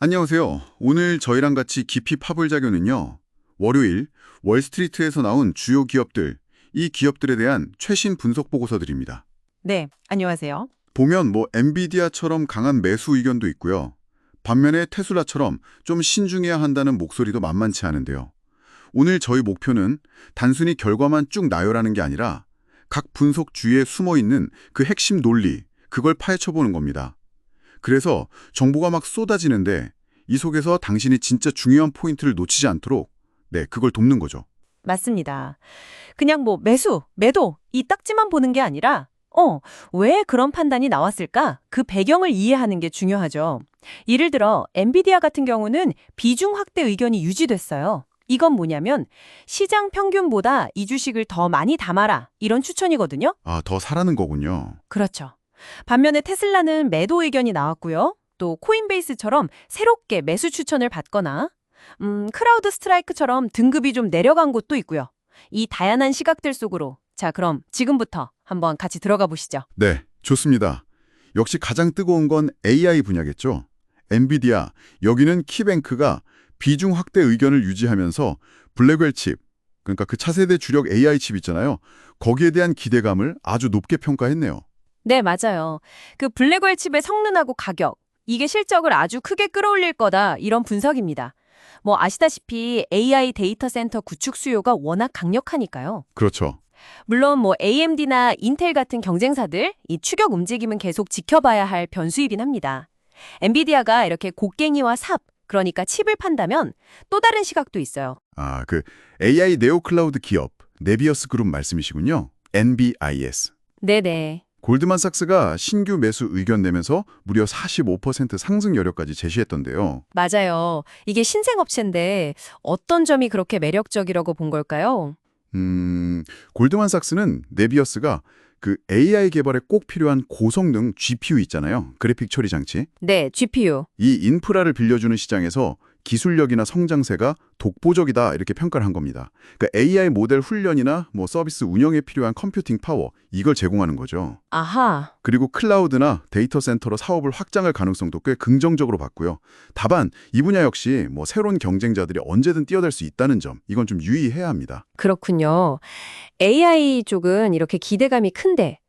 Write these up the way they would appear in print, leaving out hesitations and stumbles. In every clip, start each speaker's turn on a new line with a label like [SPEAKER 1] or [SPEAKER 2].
[SPEAKER 1] 안녕하세요. 오늘 저희랑 같이 깊이 파볼 자료는요. 월요일 월스트리트에서 나온 주요 기업들, 이 기업들에 대한 최신 분석 보고서들입니다.
[SPEAKER 2] 네, 안녕하세요.
[SPEAKER 1] 보면 엔비디아처럼 강한 매수 의견도 있고요. 반면에 테슬라처럼 좀 신중해야 한다는 목소리도 만만치 않은데요. 오늘 저희 목표는 단순히 결과만 쭉 나열하는 게 아니라 각 분석 주위에 숨어있는 그 핵심 논리, 그걸 파헤쳐보는 겁니다. 그래서 정보가 막 쏟아지는데 이 속에서 당신이 진짜 중요한 포인트를 놓치지 않도록 그걸 돕는 거죠.
[SPEAKER 2] 맞습니다. 그냥 매수, 매도 이 딱지만 보는 게 아니라 왜 그런 판단이 나왔을까? 그 배경을 이해하는 게 중요하죠. 예를 들어 엔비디아 같은 경우는 비중 확대 의견이 유지됐어요. 이건 뭐냐면 시장 평균보다 이 주식을 더 많이 담아라 이런 추천이거든요.
[SPEAKER 1] 아, 더 사라는 거군요.
[SPEAKER 2] 그렇죠. 반면에 테슬라는 매도 의견이 나왔고요. 또 코인베이스처럼 새롭게 매수 추천을 받거나 크라우드 스트라이크처럼 등급이 좀 내려간 곳도 있고요. 이 다양한 시각들 속으로 자, 그럼 지금부터 한번 같이 들어가 보시죠.
[SPEAKER 1] 네, 좋습니다. 역시 가장 뜨거운 건 AI 분야겠죠. 엔비디아, 여기는 키뱅크가 비중 확대 의견을 유지하면서 블랙웰 칩, 그러니까 그 차세대 주력 AI 칩 있잖아요. 거기에 대한 기대감을 아주 높게 평가했네요.
[SPEAKER 2] 네, 맞아요. 그 블랙홀 칩의 성능하고 가격, 이게 실적을 아주 크게 끌어올릴 거다 이런 분석입니다. 아시다시피 AI 데이터 센터 구축 수요가 워낙 강력하니까요.
[SPEAKER 1] 그렇죠.
[SPEAKER 2] 물론 AMD나 인텔 같은 경쟁사들 이 추격 움직임은 계속 지켜봐야 할 변수이긴 합니다. 엔비디아가 이렇게 곡괭이와 삽, 그러니까 칩을 판다면 또 다른 시각도 있어요.
[SPEAKER 1] 아, 그 AI 네오 클라우드 기업, 네비어스 그룹 말씀이시군요. NBIS.
[SPEAKER 2] 네네.
[SPEAKER 1] 골드만삭스가 신규 매수 의견 내면서 무려 45% 상승 여력까지 제시했던데요.
[SPEAKER 2] 맞아요. 이게 신생업체인데 어떤 점이 그렇게 매력적이라고 본 걸까요?
[SPEAKER 1] 골드만삭스는 네비어스가 그 AI 개발에 꼭 필요한 고성능 GPU 있잖아요. 그래픽 처리 장치.
[SPEAKER 2] 네, GPU.
[SPEAKER 1] 이 인프라를 빌려주는 시장에서 기술력이나 성장세가 독보적이다 이렇게 평가를 한 겁니다. 그러니까 AI 모델 훈련이나 서비스 운영에 필요한 컴퓨팅 파워 이걸 제공하는 거죠.
[SPEAKER 2] 아하.
[SPEAKER 1] 그리고 클라우드나 데이터 센터로 사업을 확장할 가능성도 꽤 긍정적으로 봤고요. 다만 이 분야 역시 새로운 경쟁자들이 언제든 뛰어들 수 있다는 점 이건 좀 유의해야 합니다.
[SPEAKER 2] 그렇군요. AI 쪽은 이렇게 기대감이 큰데,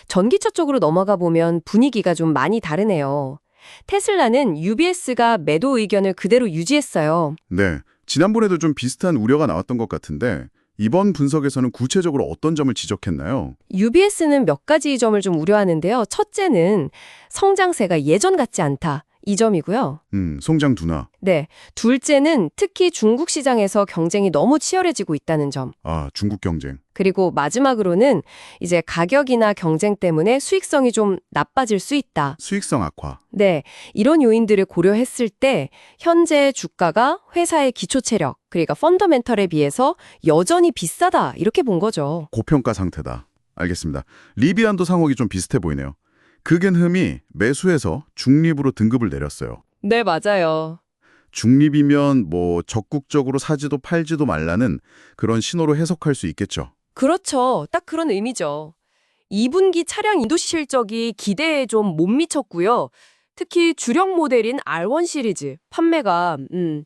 [SPEAKER 2] 전기차 쪽으로 넘어가 보면 분위기가 좀 많이 다르네요. 테슬라는 UBS가 매도 의견을 그대로 유지했어요.
[SPEAKER 1] 네, 지난번에도 좀 비슷한 우려가 나왔던 것 같은데 이번 분석에서는 구체적으로 어떤 점을 지적했나요?
[SPEAKER 2] UBS는 몇 가지 점을 좀 우려하는데요. 첫째는 성장세가 예전 같지 않다. 이 점이고요.
[SPEAKER 1] 성장 둔화.
[SPEAKER 2] 네. 둘째는 특히 중국 시장에서 경쟁이 너무 치열해지고 있다는 점.
[SPEAKER 1] 아, 중국 경쟁.
[SPEAKER 2] 그리고 마지막으로는 이제 가격이나 경쟁 때문에 수익성이 좀 나빠질 수 있다.
[SPEAKER 1] 수익성 악화.
[SPEAKER 2] 네. 이런 요인들을 고려했을 때 현재 주가가 회사의 기초 체력, 그러니까 펀더멘털에 비해서 여전히 비싸다. 이렇게 본 거죠.
[SPEAKER 1] 고평가 상태다. 알겠습니다. 리비안도 상황이 좀 비슷해 보이네요. 그겐흠이 매수해서 중립으로 등급을 내렸어요.
[SPEAKER 2] 네, 맞아요.
[SPEAKER 1] 중립이면 적극적으로 사지도 팔지도 말라는 그런 신호로 해석할 수 있겠죠.
[SPEAKER 2] 그렇죠. 딱 그런 의미죠. 2분기 차량 인도 실적이 기대에 좀 못 미쳤고요. 특히 주력 모델인 R1 시리즈 판매가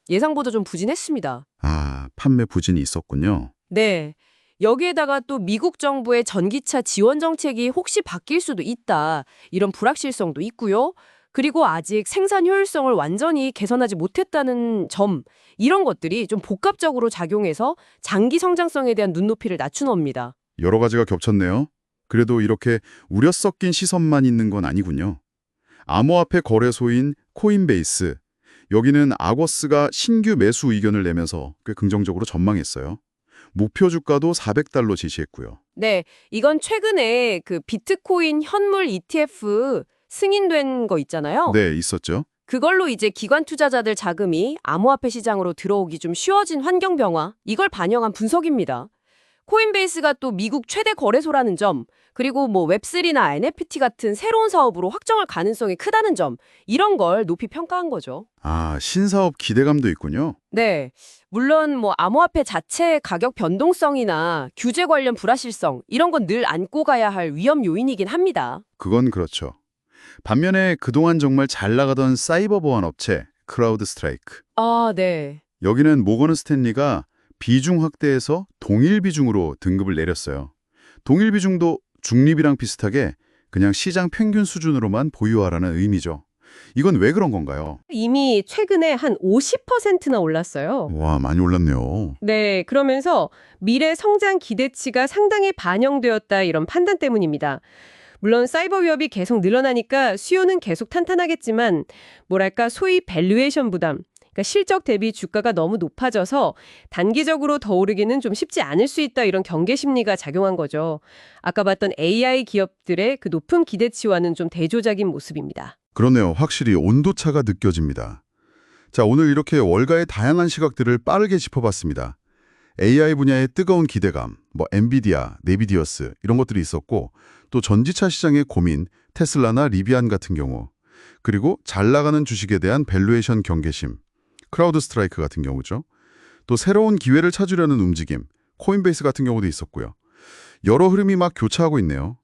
[SPEAKER 2] 예상보다 좀 부진했습니다.
[SPEAKER 1] 아, 판매 부진이 있었군요.
[SPEAKER 2] 네. 여기에다가 또 미국 정부의 전기차 지원 정책이 혹시 바뀔 수도 있다. 이런 불확실성도 있고요. 그리고 아직 생산 효율성을 완전히 개선하지 못했다는 점, 이런 것들이 좀 복합적으로 작용해서 장기 성장성에 대한 눈높이를 낮춘 겁니다.
[SPEAKER 1] 여러 가지가 겹쳤네요. 그래도 이렇게 우려 섞인 시선만 있는 건 아니군요. 암호화폐 거래소인 코인베이스, 여기는 아거스가 신규 매수 의견을 내면서 꽤 긍정적으로 전망했어요. 목표 주가도 400달러 제시했고요.
[SPEAKER 2] 네, 이건 최근에 그 비트코인 현물 ETF 승인된 거 있잖아요.
[SPEAKER 1] 네, 있었죠.
[SPEAKER 2] 그걸로 이제 기관 투자자들 자금이 암호화폐 시장으로 들어오기 좀 쉬워진 환경 변화, 이걸 반영한 분석입니다. 코인베이스가 또 미국 최대 거래소라는 점, 그리고 웹3나 NFT 같은 새로운 사업으로 확정할 가능성이 크다는 점, 이런 걸 높이 평가한 거죠.
[SPEAKER 1] 아, 신사업 기대감도 있군요.
[SPEAKER 2] 네. 물론 암호화폐 자체의 가격 변동성이나 규제 관련 불확실성, 이런 건 늘 안고 가야 할 위험 요인이긴 합니다.
[SPEAKER 1] 그건 그렇죠. 반면에 그동안 정말 잘 나가던 사이버 보안 업체, 크라우드 스트라이크.
[SPEAKER 2] 아, 네.
[SPEAKER 1] 여기는 모건 스탠리가 비중 확대해서 동일 비중으로 등급을 내렸어요. 동일 비중도 중립이랑 비슷하게 그냥 시장 평균 수준으로만 보유하라는 의미죠. 이건 왜 그런 건가요?
[SPEAKER 2] 이미 최근에 한 50%나 올랐어요.
[SPEAKER 1] 와, 많이 올랐네요.
[SPEAKER 2] 네, 그러면서 미래 성장 기대치가 상당히 반영되었다 이런 판단 때문입니다. 물론 사이버 위협이 계속 늘어나니까 수요는 계속 탄탄하겠지만 뭐랄까 소위 밸류에이션 부담, 그러니까 실적 대비 주가가 너무 높아져서 단기적으로 더 오르기는 좀 쉽지 않을 수 있다 이런 경계 심리가 작용한 거죠. 아까 봤던 AI 기업들의 그 높은 기대치와는 좀 대조적인 모습입니다.
[SPEAKER 1] 그렇네요. 확실히 온도차가 느껴집니다. 자, 오늘 이렇게 월가의 다양한 시각들을 빠르게 짚어봤습니다. AI 분야의 뜨거운 기대감, 엔비디아, 네비디어스 이런 것들이 있었고 또 전지차 시장의 고민, 테슬라나 리비안 같은 경우 그리고 잘 나가는 주식에 대한 밸류에이션 경계심, 크라우드 스트라이크 같은 경우죠. 또 새로운 기회를 찾으려는 움직임, 코인베이스 같은 경우도 있었고요. 여러 흐름이 막 교차하고 있네요.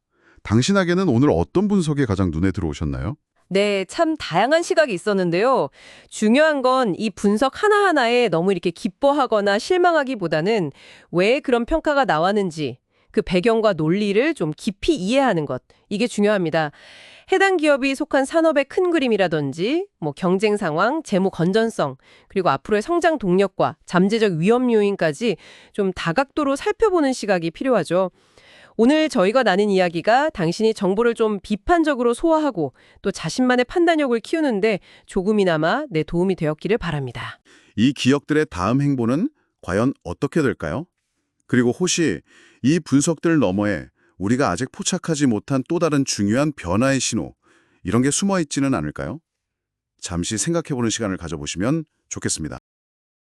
[SPEAKER 1] 당신에게는 오늘 어떤 분석이 가장 눈에 들어오셨나요?
[SPEAKER 2] 네, 참 다양한 시각이 있었는데요. 중요한 건 이 분석 하나하나에 너무 이렇게 기뻐하거나 실망하기보다는 왜 그런 평가가 나왔는지 그 배경과 논리를 좀 깊이 이해하는 것. 이게 중요합니다. 해당 기업이 속한 산업의 큰 그림이라든지 경쟁 상황, 재무 건전성, 그리고 앞으로의 성장 동력과 잠재적 위험 요인까지 좀 다각도로 살펴보는 시각이 필요하죠. 오늘 저희가 나눈 이야기가 당신이 정보를 좀 비판적으로 소화하고 또 자신만의 판단력을 키우는데 조금이나마 내 도움이 되었기를 바랍니다.
[SPEAKER 1] 이 기업들의 다음 행보는 과연 어떻게 될까요? 그리고 혹시 이 분석들 너머에 우리가 아직 포착하지 못한 또 다른 중요한 변화의 신호, 이런 게 숨어 있지는 않을까요? 잠시 생각해보는 시간을 가져보시면 좋겠습니다.